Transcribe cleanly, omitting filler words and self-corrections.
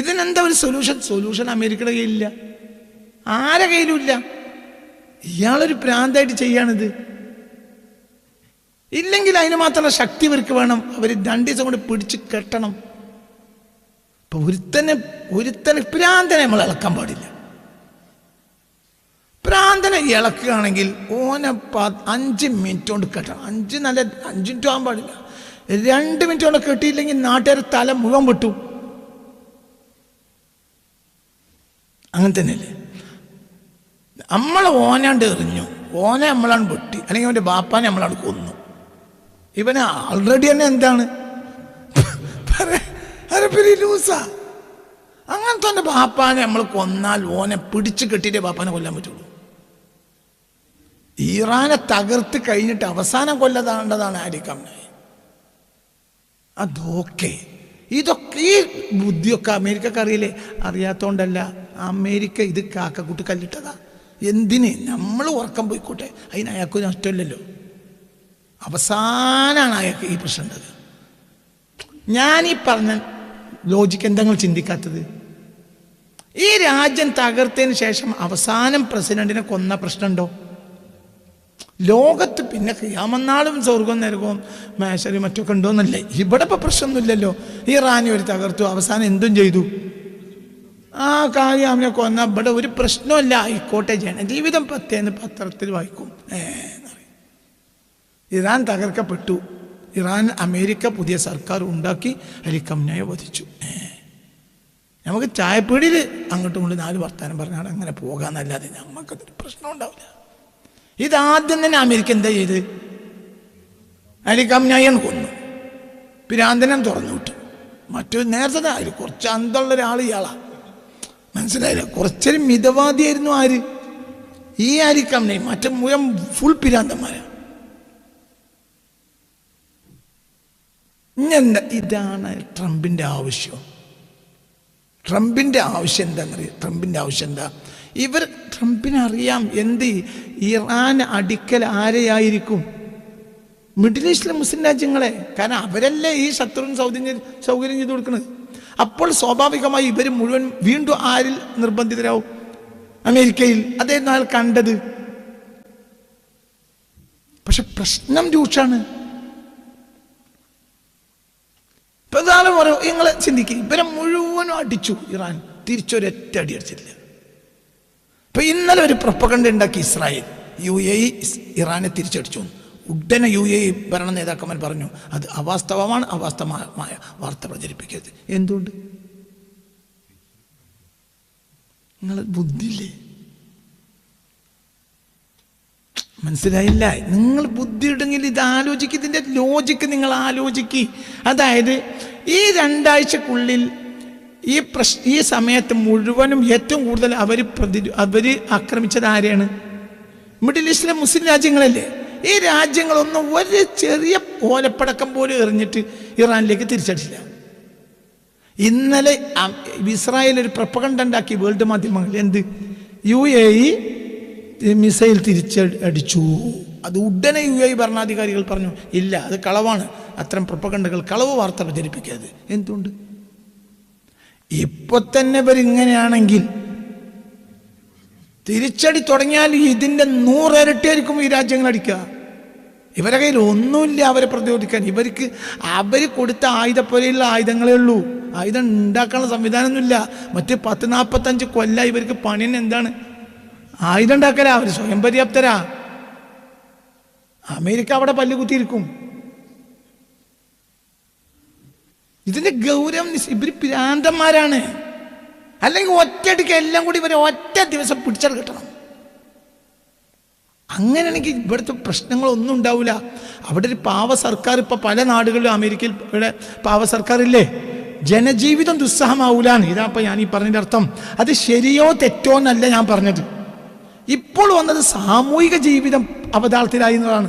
ഇതിനെന്താ ഒരു സൊല്യൂഷൻ അമേരിക്കയുടെ കയ്യിലില്ല, ആരെ കയ്യിലും ഇല്ല. ഇയാളൊരു പ്രാന്തായിട്ട് ചെയ്യാണിത്. ഇല്ലെങ്കിൽ അതിന് മാത്രമുള്ള ശക്തി ഇവർക്ക് വേണം. അവർ 2 ദിവസം കൊണ്ട് പിടിച്ച് കെട്ടണം. ഇപ്പൊ ഒരുത്തനെ പ്രാന്തനെ നമ്മൾ ഇളക്കാൻ പാടില്ല. പ്രാന്തനെ ഇളക്കുകയാണെങ്കിൽ ഓനെ 5 മിനിറ്റ് കൊണ്ട് കെട്ടണം. 5 മിനിറ്റ് ആകാൻ പാടില്ല. 2 മിനിറ്റ് കൊണ്ട് കെട്ടിയില്ലെങ്കിൽ നാട്ടുകാർ തല മുഴുവൻ വിട്ടു. അങ്ങനെ തന്നെയല്ലേ? നമ്മളെ ഓനാണ്ട് എറിഞ്ഞു, ഓനെ നമ്മളാണ് വെട്ടി, അല്ലെങ്കിൽ അവൻ്റെ ബാപ്പാനെ നമ്മളാണ് കൊന്നു. ഇവനെ ആൾറെഡി തന്നെ എന്താണ് ലൂസാ. അങ്ങനത്തെ എൻ്റെ ബാപ്പാനെ നമ്മൾ കൊന്നാൽ ഓനെ പിടിച്ച് കെട്ടിയിട്ടേ ബാപ്പാനെ കൊല്ലാൻ പറ്റുള്ളൂ. ഇറാനെ തകർത്ത് കഴിഞ്ഞിട്ട് അവസാനം കൊല്ലതാണ്ടതാണ് ആരിക്കമ്നായി. അതൊക്കെ ഇതൊക്കെ ഈ ബുദ്ധിയൊക്കെ അമേരിക്കക്ക് അറിയില്ലേ? അറിയാത്തോണ്ടല്ല. അമേരിക്ക ഇത് കാക്കക്കൂട്ട് കല്ലിട്ടതാ. എന്തിന്? നമ്മൾ ഉറക്കം പോയിക്കോട്ടെ, അതിന് അയാൾക്ക് നഷ്ടമില്ലല്ലോ. അവസാനാണ് അയാൾക്ക് ഈ പ്രശ്നം ഉണ്ടത്. ഞാനീ പറഞ്ഞ ലോജിക്ക് എന്താ നിങ്ങൾ ചിന്തിക്കാത്തത്? ഈ രാജ്യം തകർത്തതിന് ശേഷം അവസാനം പ്രസിഡന്റിനെ കൊന്ന പ്രശ്നമുണ്ടോ ലോകത്ത്? പിന്നെ ഖിയാമത്ത് സ്വർഗം നരകവും മേശരി മറ്റൊക്കെ ഉണ്ടോന്നല്ലേ? ഇവിടെ ഇപ്പൊ പ്രശ്നമൊന്നുമില്ലല്ലോ. ഇറാനി ഒരു തകർത്തു, അവസാനം എന്തും ചെയ്തു. ആ കാര്യം അവനെ കൊന്ന ഇവിടെ ഒരു പ്രശ്നമല്ല. ആയിക്കോട്ടെ, ജനജീവിതം 10 പത്രത്തിൽ വായിക്കും. ഇറാൻ തകർക്കപ്പെട്ടു. അമേരിക്ക പുതിയ സർക്കാർ ഉണ്ടാക്കി അലി ഖംനയെ വധിച്ചു. നമുക്ക് ചായപ്പീടിയിൽ അങ്ങോട്ടും കൊണ്ട് 4 വർത്താനം പറഞ്ഞാൽ അങ്ങനെ പോകാന്നല്ലാതെ നമുക്കതൊരു പ്രശ്നം ഉണ്ടാവില്ല. ഇതാദ്യം തന്നെ അമേരിക്ക എന്താ ചെയ്ത്? അലി ഖംനയെ കൊന്നു, പിരാന്തനം തുറന്നു വിട്ടു. മറ്റൊരു നേരത്തെ ആര് കുറച്ച് അന്തമുള്ള ഒരാൾ ഇയാളാ, മനസ്സിലായില്ല? കുറച്ചൊരു മിതവാദിയായിരുന്നു ആര്? ഈ അലി ഖംനയെ. മറ്റേ മുഴുവൻ ഫുൾ പിരാന്തന്മാരാ. ഇതെന്താ? ഇതാണ് ട്രംപിൻ്റെ ആവശ്യം. ട്രംപിൻ്റെ ആവശ്യം എന്താണെന്നറിയാം? ട്രംപിൻ്റെ ആവശ്യം എന്താ? ട്രംപിനറിയാം എന്ത് ഇറാൻ അടിക്കൽ ആരെയായിരിക്കും? മിഡിൽ ഈസ്റ്റിലെ മുസ്ലിം രാജ്യങ്ങളെ. കാരണം അവരല്ലേ ഈ ശത്രുവിന് സൗകര്യം ചെയ്ത് കൊടുക്കുന്നത്. അപ്പോൾ സ്വാഭാവികമായി ഇവർ മുഴുവൻ വീണ്ടും ആരിൽ നിർബന്ധിതരാവും? അമേരിക്കയിൽ. അതായിരുന്നു അയാൾ കണ്ടത്. പക്ഷെ പ്രശ്നം രൂക്ഷാണ്. പ്രധാനം പറയും, നിങ്ങൾ ചിന്തിക്കുക, ഇവരെ മുഴുവനും അടിച്ചു ഇറാൻ, തിരിച്ചൊരൊറ്റ അടി അടിച്ചിട്ടില്ല. ഇപ്പൊ ഇന്നലെ ഒരു പ്രൊപ്പഗണ്ട ഉണ്ടാക്കി ഇസ്രായേൽ, UAE ഇറാനെ തിരിച്ചടിച്ചു. ഉടനെ UAE ഭരണ നേതാക്കന്മാർ പറഞ്ഞു അത് അവാസ്തവമാണ്, അവാസ്തവമായ വാർത്ത പ്രചരിപ്പിക്കരുത്. എന്തുകൊണ്ട്? നിങ്ങൾ ബുദ്ധിയില്ലേ? മനസ്സിലായില്ല? നിങ്ങൾ ബുദ്ധി ഉണ്ടെങ്കിൽ ഇത് ആലോചിക്കുക. ഇതിൻ്റെ ലോജിക്ക് നിങ്ങൾ ആലോചിക്കുക. അതായത് ഈ 2 ആഴ്ചക്കുള്ളിൽ ഈ സമയത്ത് മുഴുവനും ഏറ്റവും കൂടുതൽ അവർ ആക്രമിച്ചത് ആരെയാണ്? മിഡിൽ ഈസ്റ്റിലെ മുസ്ലിം രാജ്യങ്ങളല്ലേ? ഈ രാജ്യങ്ങളൊന്നും ഒരു ചെറിയ ഓലപ്പടക്കം പോലും എറിഞ്ഞിട്ട് ഇറാനിലേക്ക് തിരിച്ചടിച്ചില്ല. ഇന്നലെ ഇസ്രായേൽ ഒരു പ്രൊപ്പഗണ്ട ഉണ്ടാക്കി വേൾഡ് മാധ്യമങ്ങൾ. എന്ത്? UAE മിസൈൽ തിരിച്ചടിച്ചു. അത് ഉടനെ UAE ഭരണാധികാരികൾ പറഞ്ഞു ഇല്ല, അത് കളവാണ്, അത്തരം പ്രൊപ്പഗണ്ടകൾ, കളവ് വാർത്ത പ്രചരിപ്പിക്കരുത്. എന്തുകൊണ്ട്? ഇപ്പൊ തന്നെ ഇവരിങ്ങനെയാണെങ്കിൽ തിരിച്ചടി തുടങ്ങിയാൽ ഇതിൻ്റെ 100 ഇരട്ടിയായിരിക്കും ഈ രാജ്യങ്ങൾ അടിക്കുക. ഇവരുടെ കയ്യിൽ ഒന്നുമില്ല അവരെ പ്രതിരോധിക്കാൻ. അവർ കൊടുത്ത ആയുധപ്പോലെയുള്ള ആയുധങ്ങളേ ഉള്ളൂ. ആയുധം ഉണ്ടാക്കാനുള്ള സംവിധാനമൊന്നുമില്ല. മറ്റ് 40-45 കൊല്ലം ഇവർക്ക് പണി എന്താണ്? ആയുധം ഉണ്ടാക്കലാ. അവർ സ്വയം പര്യാപ്തരാ. അമേരിക്ക അവിടെ പല്ലുകുത്തിയിരിക്കും. ഇതിന്റെ ഗൗരവം ഇവർ പ്രാന്തന്മാരാണ്. അല്ലെങ്കിൽ ഒറ്റയടിക്ക് എല്ലാം കൂടി ഇവരെ ഒറ്റ ദിവസം പിടിച്ചാൽ കിട്ടണം. അങ്ങനെയാണെങ്കിൽ ഇവിടുത്തെ പ്രശ്നങ്ങളൊന്നും ഉണ്ടാവില്ല. അവിടെ ഒരു പാവ സർക്കാർ, ഇപ്പൊ പല നാടുകളിലും അമേരിക്കയിൽ ഇവിടെ പാവ സർക്കാരില്ലേ, ജനജീവിതം ദുസ്സഹമാവൂലാണ്. ഇതാ ഇപ്പൊ ഞാൻ ഈ പറഞ്ഞതിന്റെ അർത്ഥം. അത് ശരിയോ തെറ്റോ എന്നല്ല ഞാൻ പറഞ്ഞത്. ഇപ്പോൾ വന്നത് സാമൂഹിക ജീവിതം അവതാളത്തിലായി എന്നതാണ്.